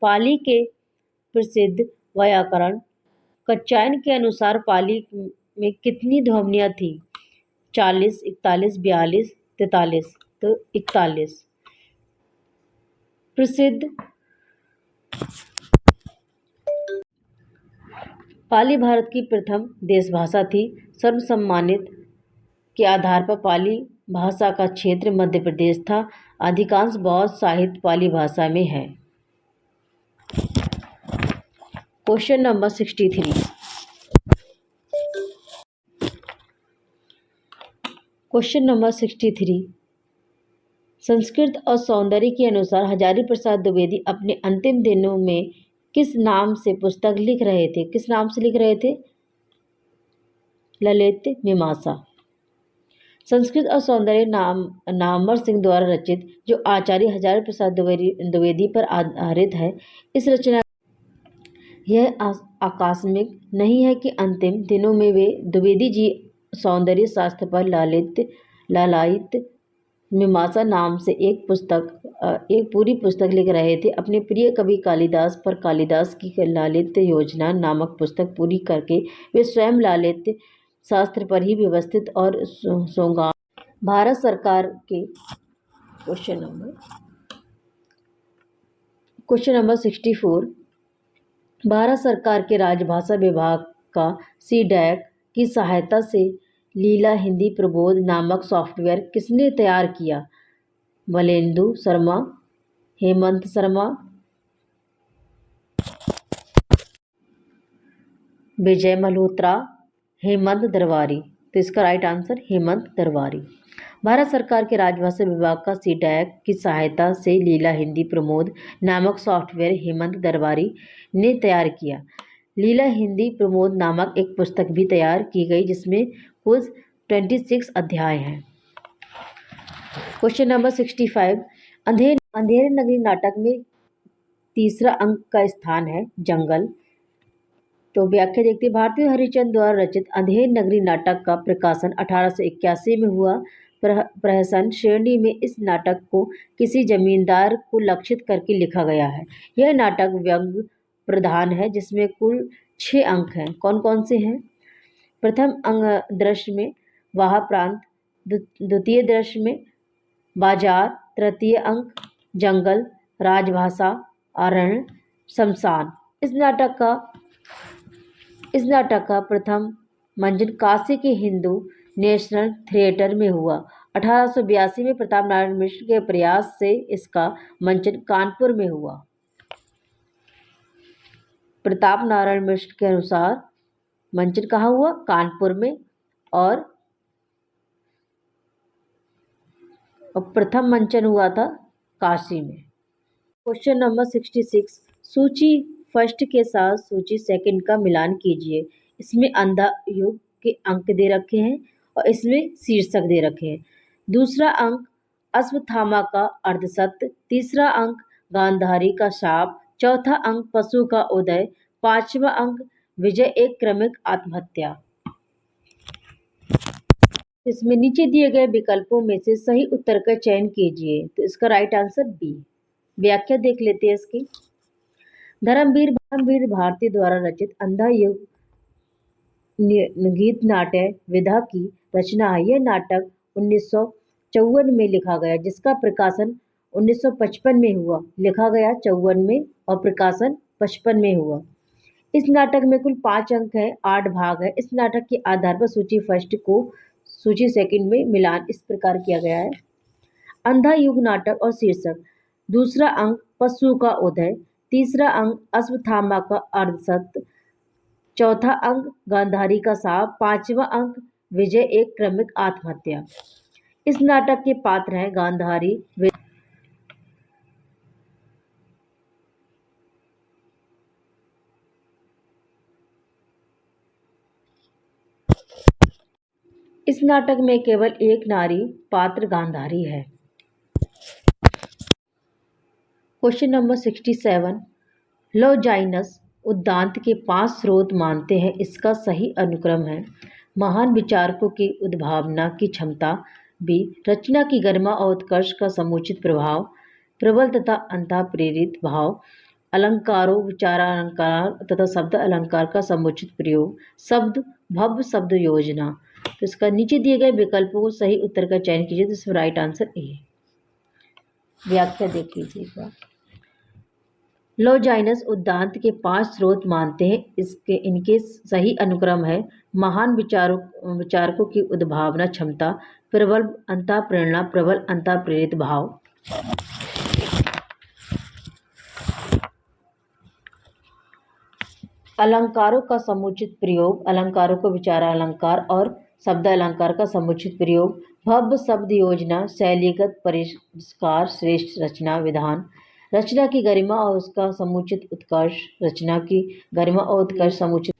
पाली के प्रसिद्ध व्याकरण कात्यायन के अनुसार पाली में कितनी ध्वनियाँ थी? 40, 41, 42, 43। तो 41। प्रसिद्ध पाली भारत की प्रथम देश भाषा थी। सर्वसम्मानित के आधार पर पाली भाषा का क्षेत्र मध्य प्रदेश था। अधिकांश बौद्ध साहित्य पाली भाषा में है। Question number 63। Question number 63। Sanskrit और सौंदर्य के अनुसार हजारी प्रसाद द्विवेदी अपने अंतिम दिनों में किस नाम से पुस्तक लिख रहे थे? किस नाम से लिख रहे थे? ललित मीमांसा। संस्कृत और सौंदर्य नामवर सिंह द्वारा रचित, जो आचार्य हजारी प्रसाद द्विवेदी पर आधारित है। इस रचना यह आकस्मिक नहीं है कि अंतिम दिनों में वे द्विवेदी जी सौंदर्य शास्त्र पर ललित मीमांसा नाम से एक पूरी पुस्तक लिख रहे थे। अपने प्रिय कवि कालिदास पर कालिदास की ललित योजना नामक पुस्तक पूरी करके वे स्वयं ललित शास्त्र पर ही व्यवस्थित और सोंगा। भारत सरकार के क्वेश्चन नंबर 64। भारत सरकार के राजभाषा विभाग का CDAC की सहायता से लीला हिंदी प्रबोध नामक सॉफ्टवेयर किसने तैयार किया? वलेंदु शर्मा, हेमंत शर्मा, विजय मल्होत्रा, हेमंत दरबारी। तो इसका राइट आंसर हेमंत दरबारी। भारत सरकार के राजभाषा विभाग का CDAC की सहायता से लीला हिंदी प्रमोद नामक सॉफ्टवेयर हेमंत दरबारी ने तैयार किया। लीला हिंदी प्रमोद नामक एक पुस्तक भी तैयार की गई, जिसमें कुल 26 अध्याय हैं। Question number 65। अंधेरे नगरी नाटक में तीसरा अंक का स्थान है जंगल। तो व्याख्या देखते हैं। भारतीय हरिश्चंद्र द्वारा रचित अंधेर नगरी नाटक का प्रकाशन 1881 में हुआ। प्रहसन श्रेणी में इस नाटक को किसी जमींदार को लक्षित करके लिखा गया है। यह नाटक व्यंग्य प्रधान है, जिसमें कुल 6 अंक हैं। कौन कौन से हैं? प्रथम दृश्य में वाह प्रांत, द्वितीय दृश्य में बाजार, तृतीय अंक जंगल, राजभाषा, अरण्य, शमशान। इस नाटक का प्रथम मंचन काशी के हिंदू नेशनल थिएटर में हुआ। 1882 में प्रताप नारायण मिश्र के प्रयास से इसका मंचन कानपुर में हुआ। प्रताप नारायण मिश्र के अनुसार मंचन कहाँ हुआ? कानपुर में। और प्रथम मंचन हुआ था काशी में। Question number 66। सूची फर्स्ट के साथ सूची सेकंड का मिलान कीजिए। इसमें अंधा युग के अंक दे रखे हैं और इसमें शीर्षक दे रखे हैं। दूसरा अंक अश्वत्थामा का अर्धसत्य, तीसरा अंक गांधारी का शाप, चौथा अंक पशु का उदय, पांचवा अंक विजय एक क्रमिक आत्महत्या। इसमें नीचे दिए गए विकल्पों में से सही उत्तर का चयन कीजिए। तो इसका राइट आंसर बी। व्याख्या देख लेते हैं इसकी। धर्मवीर भारती द्वारा रचित अंधा युग गीत नाट्य विधा की रचना है। यह नाटक 1954 में लिखा गया, जिसका प्रकाशन 1955 में हुआ। लिखा गया 54 में और प्रकाशन 55 में हुआ। इस नाटक में कुल 5 अंक हैं, 8 भाग है। इस नाटक के आधार पर सूची फर्स्ट को सूची सेकंड में मिलान इस प्रकार किया गया है। अंधा युग नाटक और शीर्षक। दूसरा अंक पशु का उदय, तीसरा अंक अश्वत्थामा का अर्धसत्य, चौथा अंक गांधारी का शाप, पांचवा अंक विजय एक क्रमिक आत्महत्या। इस नाटक के पात्र हैं गांधारी, इस नाटक में केवल एक नारी पात्र गांधारी है। Question number 67। लॉन्जाइनस उद्दांत के 5 स्रोत मानते हैं, इसका सही अनुक्रम है। महान विचारकों की उद्भावना की क्षमता भी, रचना की गरिमा और उत्कर्ष का समुचित प्रभाव, प्रबल तथा अंतः प्रेरित भाव, अलंकारों, विचारालंकार तथा शब्द अलंकार का समुचित प्रयोग, शब्द भव्य शब्द योजना। तो इसका नीचे दिए गए विकल्पों को सही उत्तर का चयन कीजिए। तो इसमें राइट आंसर ए। व्याख्या देख लीजिएगा। लॉजाइनस उद्दांत के 5 स्रोत मानते हैं। इनके सही अनुक्रम है: महान विचारकों की उद्भावना क्षमता, प्रबल अंतःप्रेरणा, प्रबल अंतःप्रेरित भाव। अलंकारों का समुचित प्रयोग, अलंकारों को विचारालंकार और शब्द अलंकार का समुचित प्रयोग, भव्य शब्द योजना, शैलीगत परिष्कार, श्रेष्ठ रचना विधान, रचना की गरिमा और उसका समुचित उत्कर्ष, रचना की गरिमा और उत्कर्ष समुचित।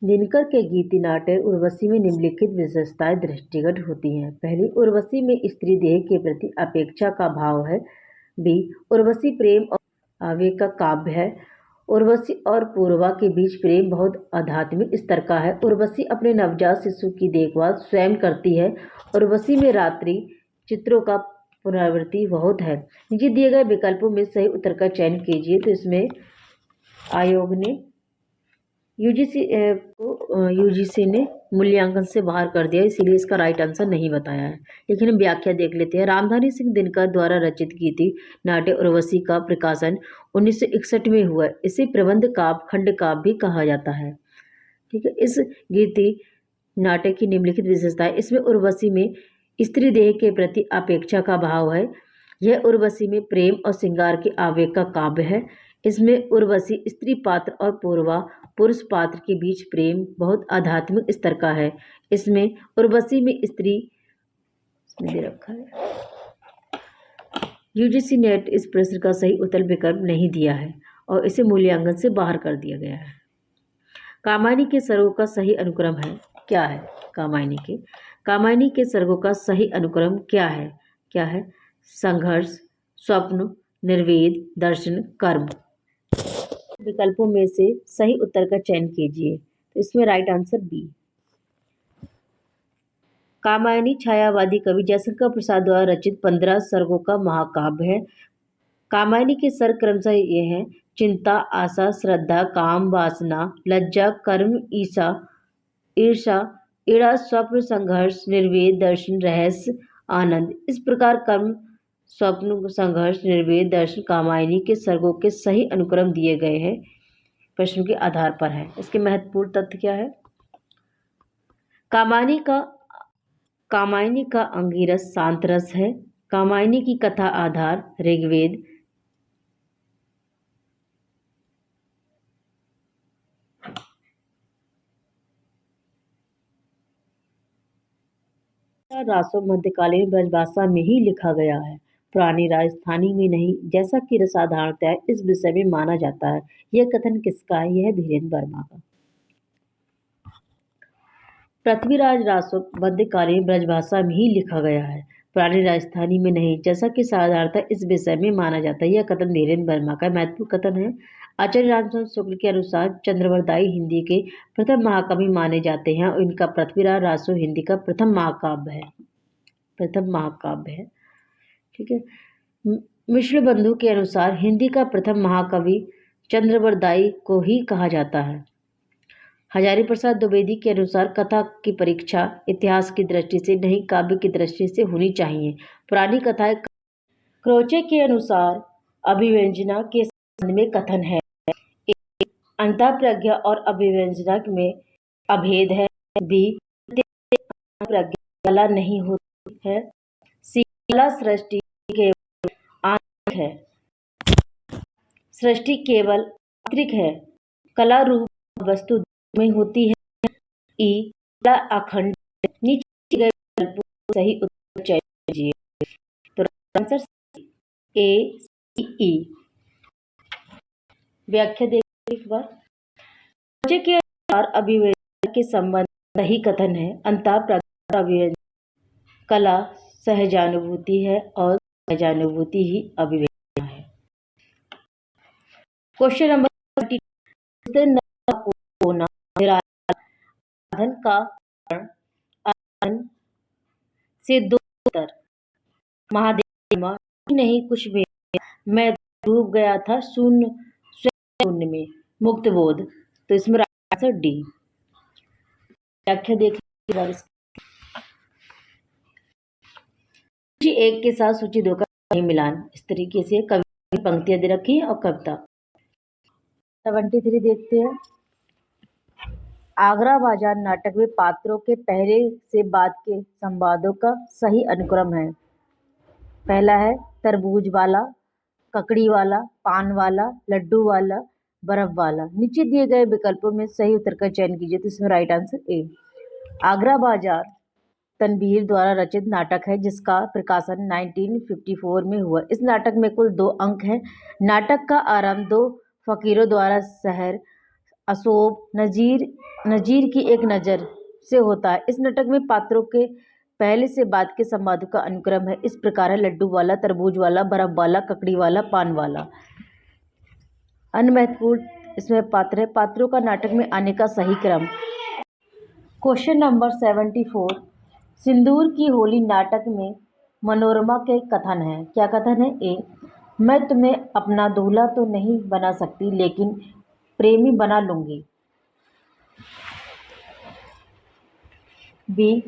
दिनकर के गीति नाट्य उर्वशी में निम्नलिखित विशेषताएं दृष्टिगत होती हैं। पहली, उर्वशी में स्त्री देह के प्रति अपेक्षा का भाव है। बी, उर्वशी प्रेम और आवेग का काव्य है। उर्वशी और पूर्वा के बीच प्रेम बहुत आध्यात्मिक स्तर का है। उर्वशी अपने नवजात शिशु की देखभाल स्वयं करती है। उर्वशी में रात्रि चित्रों का पुनरावृत्ति बहुत है। नीचे दिए गए विकल्पों में सही उत्तर का चयन कीजिए। तो इसमें आयोग ने यूजीसी ने मूल्यांकन से बाहर कर दिया, इसीलिए इसका राइट आंसर नहीं बताया है। लेकिन हम व्याख्या देख लेते हैं। रामधारी सिंह दिनकर द्वारा रचित गीति नाट्य उर्वशी का प्रकाशन 1961 में हुआ। इसे प्रबंध काव्य, खंड काव्य भी कहा जाता है। ठीक है। इस गीति नाट्य की निम्नलिखित विशेषताएं। इसमें उर्वशी में स्त्री देह के प्रति अपेक्षा का भाव है। यह उर्वशी में प्रेम और श्रृंगार के आवेग का काव्य है। इसमें उर्वशी स्त्री पात्र और पूर्वा पुरुष पात्र के बीच प्रेम बहुत आध्यात्मिक स्तर का है। इसमें उर्वशी में स्त्री दे रखा है। यूजीसी नेट इस प्रश्न का सही उत्तर विकल्प नहीं दिया है और इसे मूल्यांकन से बाहर कर दिया गया है। कामायनी के सर्गों का सही अनुक्रम है क्या है? कामायनी के सर्गों का सही अनुक्रम क्या है? संघर्ष, स्वप्न, निर्वेद, दर्शन, कर्म। विकल्पों में से सही उत्तर का चयन कीजिए। तो इसमें राइट आंसर बी। कामायनी छायावादी कवि जयशंकर प्रसाद द्वारा रचित 15 सर्गों का महाकाव्य है। कामायनी के सर्ग क्रमशः ये हैं: चिंता, आशा, श्रद्धा, काम, वासना, लज्जा, कर्म, ईर्षा, ईड़ा, स्वप्न, संघर्ष, निर्वेद, दर्शन, रहस्य, आनंद। इस प्रकार कर्म, स्वप्न, संघर्ष, निर्वेद, दर्शन, कामायनी के सर्गों के सही अनुक्रम दिए गए हैं प्रश्न के आधार पर है। इसके महत्वपूर्ण तथ्य क्या है? कामायनी का अंगिरस शांत रस है। कामायनी की कथा आधार ऋग्वेद। रासो मध्यकालीन ब्रजभाषा में ही लिखा गया है, पुरानी राजस्थानी में नहीं, जैसा कि रसाधारणतः इस विषय में माना जाता है। यह कथन किसका है? यह धीरेन्द्र वर्मा का। पृथ्वीराज रासो मध्यकालीन ब्रजभाषा में ही लिखा गया है, पुरानी राजस्थानी में नहीं, जैसा कि साधारणतः इस विषय में माना जाता है। यह कथन धीरेन्द्र वर्मा का महत्वपूर्ण कथन है। आचार्य रामचंद्र शुक्ल के अनुसार चंद्रवरदाई हिंदी के प्रथम महाकवि माने जाते हैं और इनका पृथ्वीराज रासो हिंदी का प्रथम महाकाव्य है। ठीक है। मिश्र बंधु के अनुसार हिंदी का प्रथम महाकवि चंद्रवरदाई को ही कहा जाता है। हजारी प्रसाद द्विवेदी के अनुसार कथा की परीक्षा इतिहास की दृष्टि से नहीं, काव्य की दृष्टि से होनी चाहिए। पुरानी कथाएं। क्रोचे के अनुसार अभिव्यंजना के संबंध में कथन है। अंतःप्रज्ञा और अभिव्यंजना में अभेद है। बी, प्रज्ञा कला नहीं होती है। सी, कला सृष्टि केवल आंतरिक है। सृष्टि केवल आंतरिक है, कला रूप वस्तु में होती है। ई, कला अखंड। नीचे गए विकल्पों को सही उत्तर चयन कीजिए। तो आंसर ए, सी, ई। व्याख्या देखिए एक बार। क्रोचे के अनुसार अभिव्यंजना के संबंध सही कथन है। अंतःप्रज्ञा अभिव्यंजना कला सहजानुभूति है और सहजानुभूति ही अभिव्यंजना है। क्वेश्चन नंबर 32 होना साधन का कारण से दो उत्तर। महादेव नहीं कुछ भी मैं डूब गया था शून्य में, मुक्त बोध। तो इसमें राइट आंसर डी। व्याख्या देखिए। सूची एक के साथ सूची दो का सही मिलान। इस तरीके से कवि की पंक्तियां दे रखी है और कविता। 73 देखते हैं। आगरा बाजार नाटक में पात्रों के पहले से बाद के संवादों का सही अनुक्रम है। पहला है तरबूज वाला, ककड़ी वाला, पान वाला, लड्डू वाला, बर्फ वाला। नीचे दिए गए विकल्पों में सही उत्तर का चयन कीजिए। तो इसमें राइट आंसर ए। आगरा बाजार तनवीर द्वारा रचित नाटक है जिसका प्रकाशन 1954 में हुआ। इस नाटक में कुल 2 अंक हैं। नाटक का आरंभ 2 फकीरों द्वारा शहर असोब नजीर की एक नज़र से होता है। इस नाटक में पात्रों के पहले से बाद के संवादों का अनुक्रम है इस प्रकार है: लड्डू वाला, तरबूज वाला, बर्फ वाला, ककड़ी वाला, पान वाला। अन्य महत्वपूर्ण इसमें पात्र है। पात्रों का नाटक में आने का सही क्रम। Question number 74। सिंदूर की होली नाटक में मनोरमा के कथन है। क्या कथन है? ए, मैं तुम्हें अपना दूल्हा तो नहीं बना सकती लेकिन प्रेमी बना लूंगी। बी,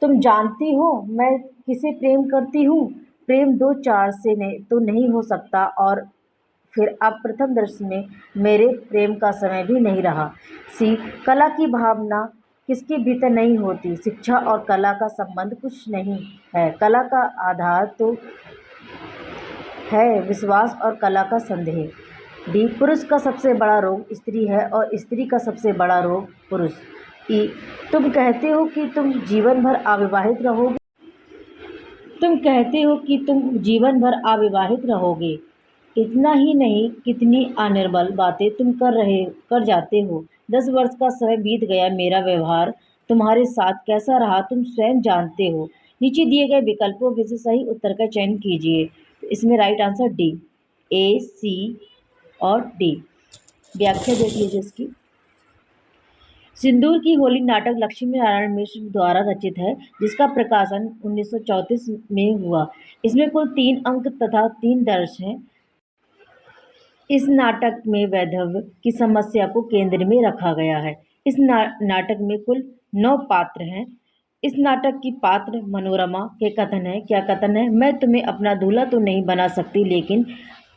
तुम जानती हो मैं किसे प्रेम करती हूँ, प्रेम 2-4 से तो नहीं हो सकता, और फिर अब प्रथम दृष्टि में मेरे प्रेम का समय भी नहीं रहा। सी, कला की भावना किसके भीतर नहीं होती, शिक्षा और कला का संबंध कुछ नहीं है, कला का आधार तो है विश्वास और कला का संदेह। डी, पुरुष का सबसे बड़ा रोग स्त्री है और स्त्री का सबसे बड़ा रोग पुरुष। ई, तुम कहते हो कि तुम जीवन भर अविवाहित रहोगे, इतना ही नहीं कितनी अनिर्बल बातें तुम कर जाते हो। 10 वर्ष का समय बीत गया, मेरा व्यवहार तुम्हारे साथ कैसा रहा तुम स्वयं जानते हो। नीचे दिए गए विकल्पों में से सही उत्तर का चयन कीजिए। इसमें राइट आंसर डी, ए, सी और डी। व्याख्या देख लीजिए इसकी। सिंदूर की होली नाटक लक्ष्मी नारायण मिश्र द्वारा रचित है जिसका प्रकाशन 1934 में हुआ। इसमें कुल 3 अंक तथा 3 दर्श हैं। इस नाटक में वैधव्य की समस्या को केंद्र में रखा गया है। इस नाटक में कुल 9 पात्र हैं। इस नाटक की पात्र मनोरमा के कथन है। क्या कथन है? मैं तुम्हें अपना दूल्हा तो नहीं बना सकती लेकिन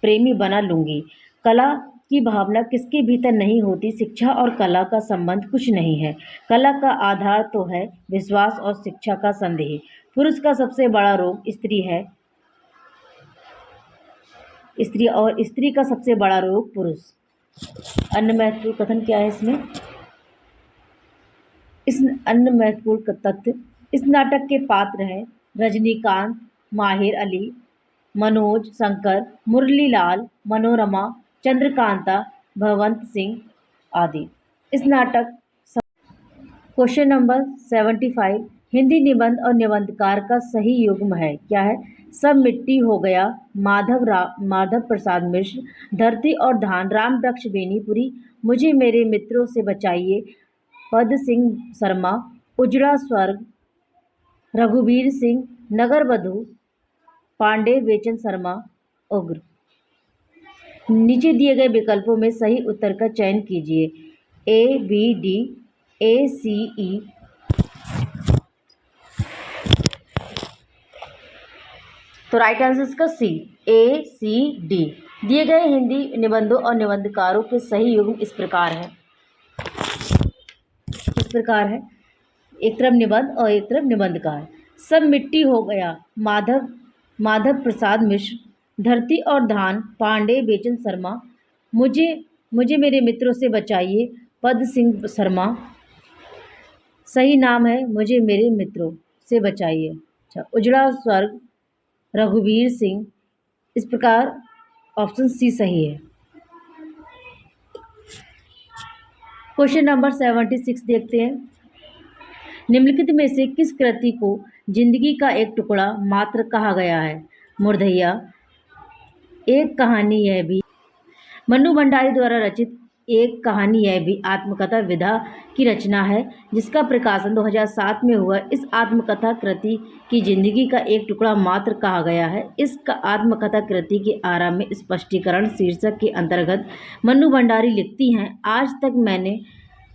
प्रेमी बना लूंगी। कला की भावना किसके भीतर नहीं होती, शिक्षा और कला का संबंध कुछ नहीं है, कला का आधार तो है विश्वास और शिक्षा का संदेह। पुरुष का सबसे बड़ा रोग स्त्री है, और स्त्री का सबसे बड़ा रोग पुरुष। अन्य महत्वपूर्ण कथन क्या है इसमें? इस अन्य महत्वपूर्ण तथ्य, इस नाटक के पात्र हैं रजनीकांत, माहिर अली, मनोज, शंकर, मुरलीलाल, मनोरमा, चंद्रकांता, भगवंत सिंह आदि। इस नाटक। Question number 75। हिंदी निबंध और निबंधकार का सही युग्म है। क्या है? सब मिट्टी हो गया, माधव प्रसाद मिश्र, धरती और धान, राम वृक्ष बेनीपुरी, मुझे मेरे मित्रों से बचाइए, पद सिंह शर्मा, उजड़ा स्वर्ग, रघुवीर सिंह, नगर वधु, पांडे बेचन शर्मा, उग्र। नीचे दिए गए विकल्पों में सही उत्तर का चयन कीजिए। ए, बी, डी, ए, सी, ई। तो राइट आंसर इसका सी, ए, सी, डी। दिए गए हिंदी निबंधों और निबंधकारों के सही युग्म इस प्रकार है। एक तरफ निबंध और एक तरफ निबंधकार। सब मिट्टी हो गया, माधव प्रसाद मिश्र, धरती और धान, पांडे बेचन शर्मा, मुझे मेरे मित्रों से बचाइए, पद सिंह शर्मा। सही नाम है मुझे मेरे मित्रों से बचाइए। अच्छा, उजड़ा स्वर्ग, रघुवीर सिंह। इस प्रकार ऑप्शन सी सही है। क्वेश्चन नंबर 76 देखते हैं। निम्नलिखित में से किस कृति को जिंदगी का एक टुकड़ा मात्र कहा गया है? मुर्दैया, एक कहानी यह भी, मन्नू भंडारी द्वारा रचित एक कहानी यह भी आत्मकथा विधा की रचना है जिसका प्रकाशन 2007 में हुआ। इस आत्मकथा कृति की जिंदगी का एक टुकड़ा मात्र कहा गया है। इस आत्मकथा कृति के आरंभ में स्पष्टीकरण शीर्षक के अंतर्गत मन्नू भंडारी लिखती हैं, आज तक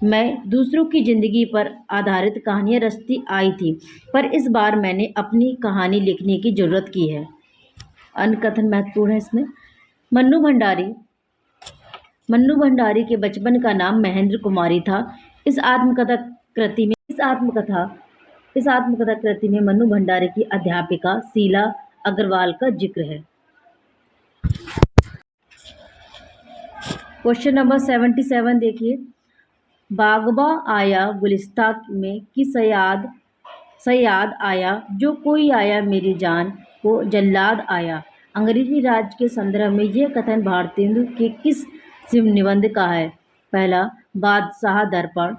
मैं दूसरों की ज़िंदगी पर आधारित कहानियाँ रचती आई थी, पर इस बार मैंने अपनी कहानी लिखने की ज़रूरत की है। अन्य कथन महत्वपूर्ण है इसमें। मन्नू भंडारी के बचपन का नाम महेंद्र कुमारी था। इस आत्मकथा कृति में मन्नू भंडारी की अध्यापिका शीला अग्रवाल का जिक्र है। क्वेश्चन नंबर 77 देखिए। बागबा आया गुलिस्ता में कि सयाद आया, जो कोई आया मेरी जान को जल्लाद आया। अंग्रेजी राज के संदर्भ में यह कथन भारतेंदु के किस निबंध का है? पहला, बादशाह दर्पण।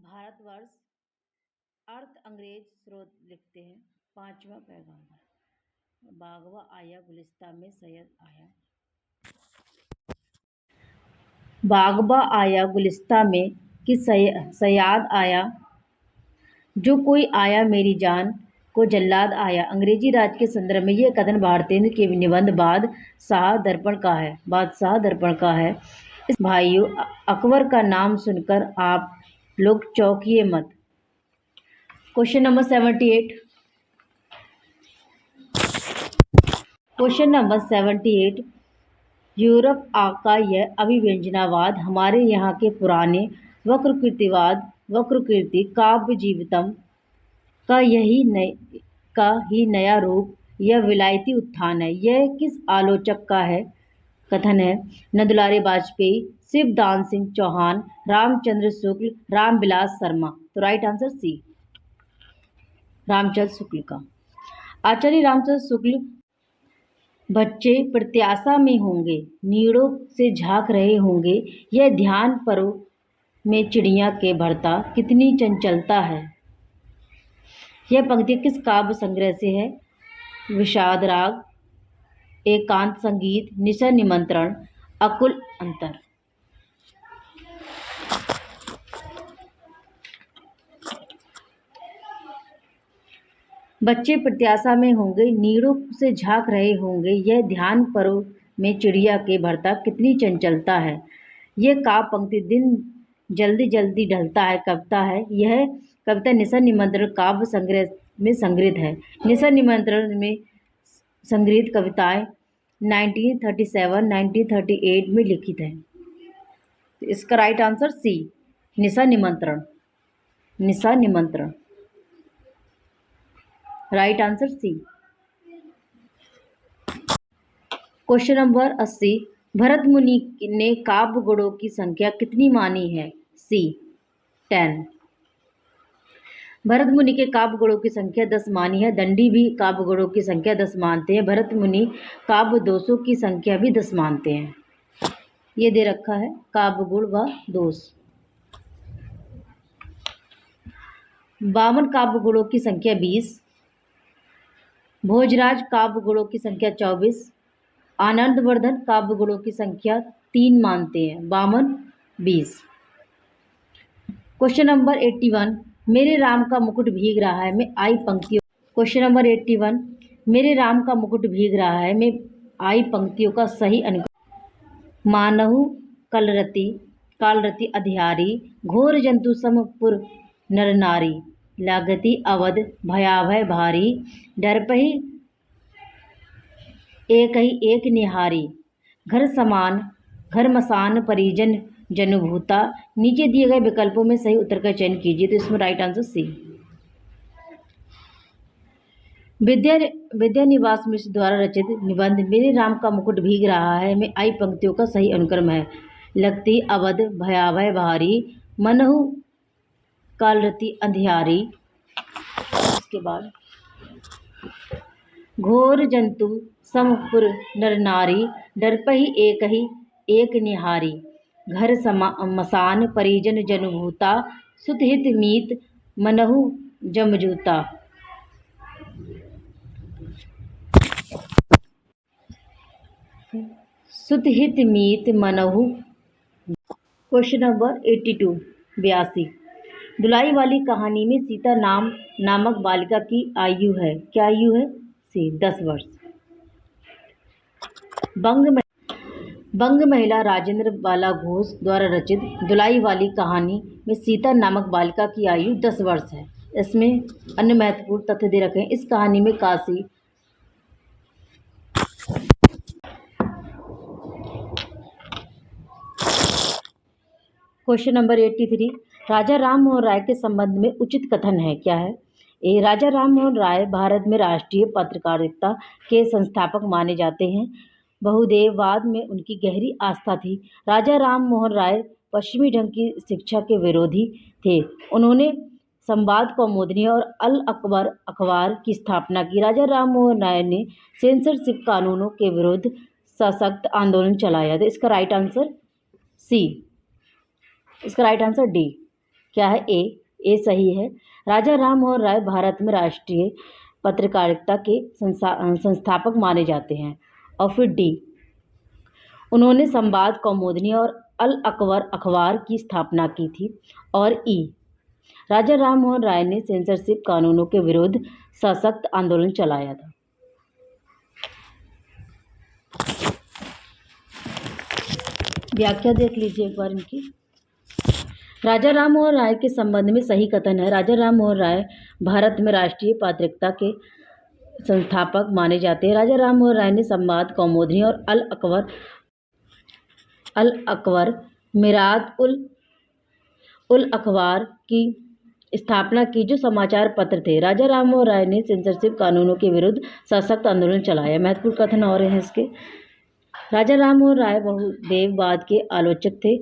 भारतवर्ष, अर्थ अंग्रेज स्रोत लिखते हैं। पांचवा पैगाम, बागबा आया गुलिस्ता में सयाद आया। बागबा आया गुलिस्ता में कि सयाद आया, जो कोई आया मेरी जान को जल्लाद आया। अंग्रेजी राज के संदर्भ में यह कथन भारतेंदु के निबंध बादशाह दर्पण का है। इस भाइयों, अकबर का नाम सुनकर आप लोग चौंकिए मत। Question number 78। Question number 78। Europe का यह अभिव्यंजनावाद हमारे यहाँ के पुराने वक्रकीर्ति काव्य जीवितम का ही नया रूप, यह विलायती उत्थान है। यह किस आलोचक का है? कथन है, नंदुलारे वाजपेयी, शिवदान सिंह चौहान, रामचंद्र शुक्ल, रामविलास शर्मा। तो राइट आंसर सी, रामचंद्र शुक्ल का। आचार्य रामचंद्र शुक्ल, बच्चे प्रत्याशा में होंगे, नीड़ों से झांक रहे होंगे, यह ध्यान परों में चिड़िया के भरता कितनी चंचलता है। यह पंक्ति किस काव्य संग्रह से है? विषाद राग, एकांत संगीत, निशा निमंत्रण, अकुल अंतर। बच्चे प्रत्याशा में होंगे, नीड़ों से झांक रहे होंगे, यह ध्यान परों में चिड़िया के भरता कितनी चंचलता है। यह काव्य पंक्ति दिन जल्दी जल्दी ढलता है कविता है। यह कविता निशा निमंत्रण काव्य संग्रह में संग्रहित है। निशा निमंत्रण में संग्रहित कविताएं 1937, 1938 में लिखित है। तो इसका राइट आंसर सी, निशा निमंत्रण। Right answer C. Question number 80। Bharat Muni ने काव्य गुणों की संख्या कितनी मानी है? सी, 10। भरत मुनि के काव्य गुणों की संख्या 10 मानी है। दंडी भी काव्य गुणों की संख्या 10 मानते हैं। भरत मुनि काव्य दोषों की संख्या भी 10 मानते हैं। ये दे रखा है काव्य गुण व दोष। वामन काव्य गुणों की संख्या 20। भोजराज काव्य गुणों की संख्या 24। आनंदवर्धन काव्य गुणों की संख्या 3 मानते हैं। वामन 20। Question number 81। मेरे राम का मुकुट भीग रहा है, मैं आई पंक्तियों। Question number 81। मेरे राम का मुकुट भीग रहा है, मैं आई पंक्तियों का सही अनुक्रम। मानहु कालरति अधियारी, घोर जंतु समपुर नर नारी, लागति अवध भयाभय भारी, डरपहि एक निहारी, घर मसान परिजन जनुभूता। नीचे दिए गए विकल्पों में सही उत्तर का चयन कीजिए। तो इसमें राइट आंसर सी। विद्यानिवास मिश्र द्वारा रचित निबंध मेरे राम का मुकुट भीग रहा है में आई पंक्तियों का सही अनुक्रम है। लगती अवध भयाभय भारी, मनहु कालरति अंधियारी, उसके बाद घोर जंतु समपुर नर नारी, डरपहि एक निहारी, घर मसान परिजन जनुभूता, सुतहित मीत मनहु जमजूता। सुतहित मीत मनहु क्वेश्चन नंबर 82 82। दुलाई वाली कहानी में सीता नामक बालिका की आयु है, क्या आयु है? सी 10 वर्ष। बंग महिला राजेंद्र बाला घोष द्वारा रचित दुलाई वाली कहानी में सीता नामक बालिका की आयु 10 वर्ष है। इसमें अन्य महत्वपूर्ण तथ्य दे रखे हैं। इस कहानी में काशी क्वेश्चन नंबर 83। राजा राम मोहन राय के संबंध में उचित कथन है, क्या है? ए, राजा राम मोहन राय भारत में राष्ट्रीय पत्रकारिता के संस्थापक माने जाते हैं। बहुदेववाद में उनकी गहरी आस्था थी। राजा राम मोहन राय पश्चिमी ढंग की शिक्षा के विरोधी थे। उन्होंने संवाद कौमुदी और अल अकबर अखबार की स्थापना की। राजा राम मोहन राय ने सेंसरशिप कानूनों के विरुद्ध सशक्त आंदोलन चलाया। तो इसका राइट आंसर सी। इसका राइट आंसर डी। क्या है? ए सही है। राजा राम मोहन राय भारत में राष्ट्रीय पत्रकारिता के संस्थापक माने जाते हैं। और फिर डी, उन्होंने संवाद कौमुदी और अल अकबर अखबार की स्थापना की थी। और ई, राजा राम मोहन राय ने सेंसरशिप कानूनों के विरुद्ध सशक्त आंदोलन चलाया था। व्याख्या देख लीजिए एक बार इनकी। राजा राम मोहन राय के संबंध में सही कथन है। राजा राम मोहन राय भारत में राष्ट्रीय पत्रकारिता के संस्थापक माने जाते हैं। राजा राम मोहन राय ने संवाद कौमुदी और अल अकबर मिरात उल अखबार की स्थापना की, जो समाचार पत्र थे। राजा राम मोहन राय ने सेंसरशिप कानूनों के विरुद्ध सशक्त आंदोलन चलाया। महत्वपूर्ण कथन और हैं इसके। राजा राम मोहन राय बहुदेववाद के आलोचक थे।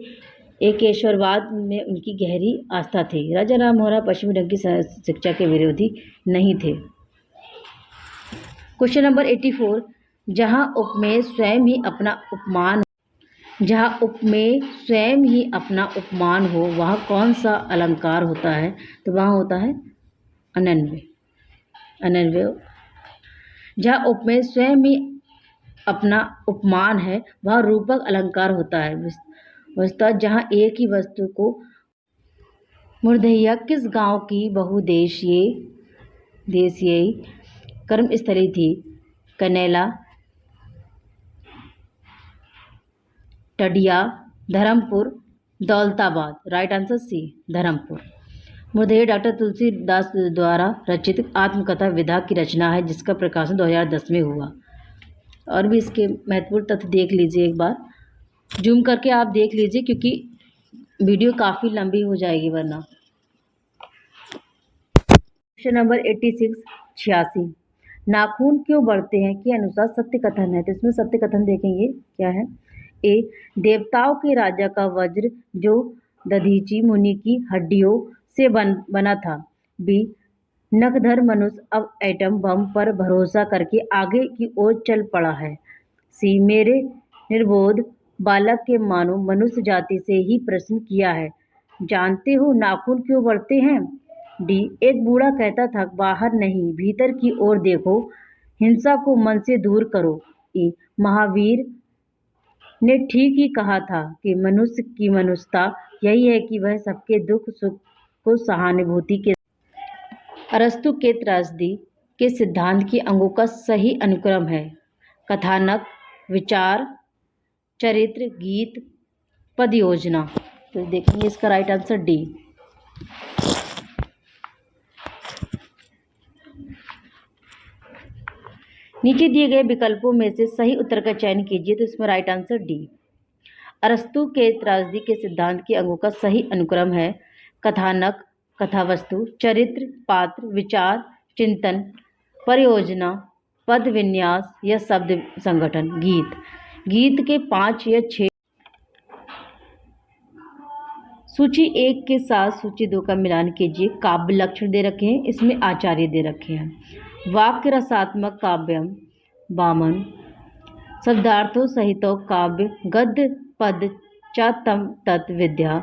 एकेश्वरवाद में उनकी गहरी आस्था थी। राजा राम मोहन राय पश्चिमी ढंग की शिक्षा के विरोधी नहीं थे। Question number 84। जहाँ उपमेय स्वयं ही अपना उपमान हो, वहाँ कौन सा अलंकार होता है? तो वहाँ होता है अनन्वय। जहाँ उपमेय स्वयं ही अपना उपमान है, वह रूपक अलंकार होता है। वस्तुतः जहाँ एक ही वस्तु को मूर्धन्य किस गांव की बहुदेशीय कर्मस्थली थी? Kanela, Tadiya, Dharampur, Daulatabad. Right answer C, Dharampur. मूर्धन्य डॉक्टर तुलसीदास द्वारा रचित आत्मकथा विधा की रचना है, जिसका प्रकाशन 2010 में हुआ। और भी इसके महत्वपूर्ण तथ्य देख लीजिए एक बार, जूम करके आप देख लीजिए, क्योंकि वीडियो काफ़ी लंबी हो जाएगी वरना। Question number 86 86। नाखून क्यों बढ़ते हैं के अनुसार सत्य कथन है। तो इसमें सत्य कथन देखेंगे, क्या है? ए, देवताओं के राजा का वज्र जो दधीचि मुनि की हड्डियों से बना था। बी, नखधर मनुष्य अब एटम बम पर भरोसा करके आगे की ओर चल पड़ा है। सी, मेरे निर्बोध बालक के मानो मनुष्य जाति से ही प्रश्न किया है, जानते हो नाखून क्यों बढ़ते हैं? डी, एक बूढ़ा कहता था बाहर नहीं भीतर की ओर देखो, हिंसा को मन से दूर करो। ई, महावीर ने ठीक ही कहा था कि मनुष्य की मनुष्यता यही है कि वह सबके दुख सुख को सहानुभूति के। अरस्तु के त्रासदी के सिद्धांत के अंगों का सही अनुक्रम है कथानक, विचार, चरित्र, गीत, पद योजना। तो देखेंगे इसका राइट आंसर डी। नीचे दिए गए विकल्पों में से सही उत्तर का चयन कीजिए। तो इसमें राइट आंसर डी। अरस्तु के त्रासदी के सिद्धांत के अंगों का सही अनुक्रम है कथानक, कथावस्तु, चरित्र, पात्र, विचार, चिंतन, परियोजना, पद विन्यास या शब्द संगठन, गीत। गीत के 5 या 6। सूची 1 के साथ सूची 2 का मिलान कीजिए। काव्य लक्षण दे रखे हैं, इसमें आचार्य दे रखे हैं। वाक्य रसात्मक काव्यम वामन, शब्दार्थों सहित काव्य, गद्य पद च तम तत् विद्या।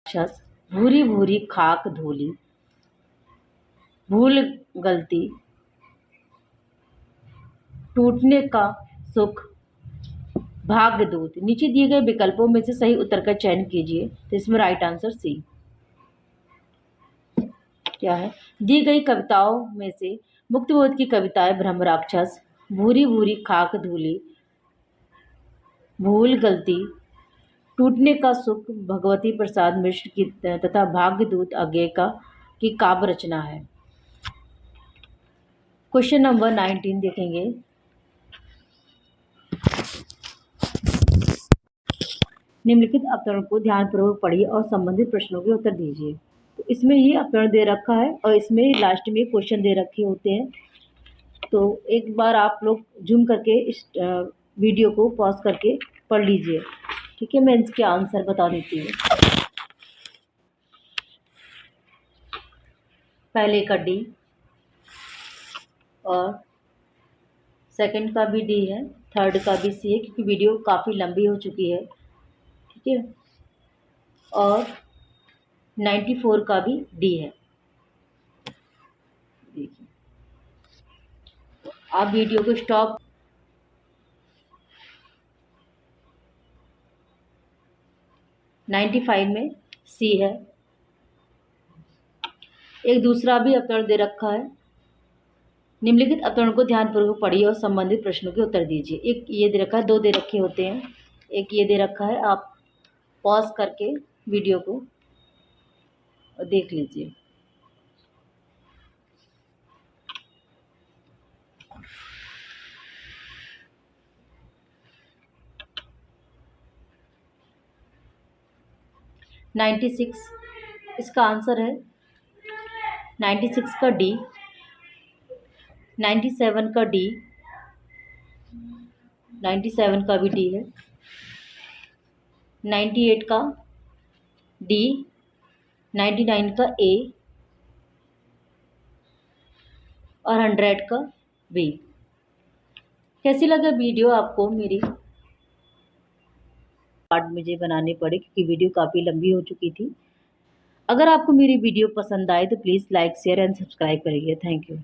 राक्षस, भूरी भूरी खाक धूली, भूल गलती, टूटने का सुख, भाग्यदूत। नीचे दिए गए विकल्पों में से सही उत्तर का चयन कीजिए। तो इसमें राइट आंसर सी क्या है? दी गई कविताओं में से मुक्तबोध की कविताएं ब्रह्म राक्षस, भूरी भूरी खाक धूली, भूल गलती, टूटने का सुख भगवती प्रसाद मिश्र की तथा भाग्यदूत अज्ञे की काव्य रचना है। क्वेश्चन नंबर 19 देखेंगे। निम्नलिखित अवतरण को ध्यानपूर्वक पढ़िए और संबंधित प्रश्नों के उत्तर दीजिए। तो इसमें ये अवतरण दे रखा है और इसमें लास्ट में क्वेश्चन दे रखे होते हैं। तो एक बार आप लोग जूम करके इस वीडियो को पॉज करके पढ़ लीजिए। ठीक है, मैं इसके आंसर बता देती हूँ। पहले का डी और सेकंड का भी डी है, थर्ड का भी सी है, क्योंकि वीडियो काफ़ी लंबी हो चुकी है। ठीक है, और 94 का भी डी है। देखिए, आप वीडियो को स्टॉप। 95 में सी है। एक दूसरा भी अवतरण दे रखा है। निम्नलिखित अवतरण को ध्यानपूर्वक पढ़िए और संबंधित प्रश्नों के उत्तर दीजिए। एक ये दे रखा है, दो दे रखे होते हैं, एक ये दे रखा है। आप पॉज करके वीडियो को देख लीजिए। नाइन्टी सिक्स इसका आंसर है। 96 का डी, 97 का डी, 97 का भी डी है, 98 का डी, 99 का ए और 100 का बी। कैसी लगा वीडियो आपको मेरी? पार्ट मुझे बनाने पड़े क्योंकि वीडियो काफ़ी लंबी हो चुकी थी। अगर आपको मेरी वीडियो पसंद आए तो please like, share and subscribe करिए। Thank you.